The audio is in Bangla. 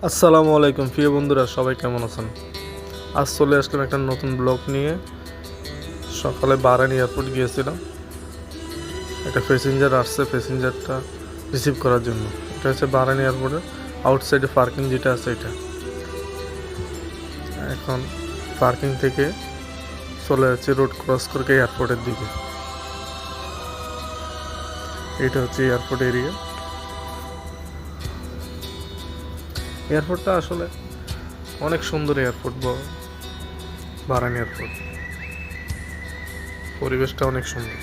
আসসালামু আলাইকুম প্রিয় বন্ধুরা, সবাই কেমন আছেন? আজ চলে আসলাম একটা নতুন ব্লগ নিয়ে। সকালে বাহরাইন এয়ারপোর্ট গিয়েছিলাম। একটা প্যাসেঞ্জার আসছে, প্যাসেঞ্জারটা রিসিভ করার জন্য। এটা হচ্ছে বাহরাইন এয়ারপোর্টের আউটসাইডে পার্কিং যেটা আছে এটা। এখন পার্কিং থেকে চলে যাচ্ছে রোড ক্রস করে এয়ারপোর্টের দিকে। এটা হচ্ছে এয়ারপোর্ট এরিয়া। এয়ারপোর্টটা আসলে অনেক সুন্দর এয়ারপোর্ট, বাহরাইন এয়ারপোর্ট। পরিবেশটা অনেক সুন্দর।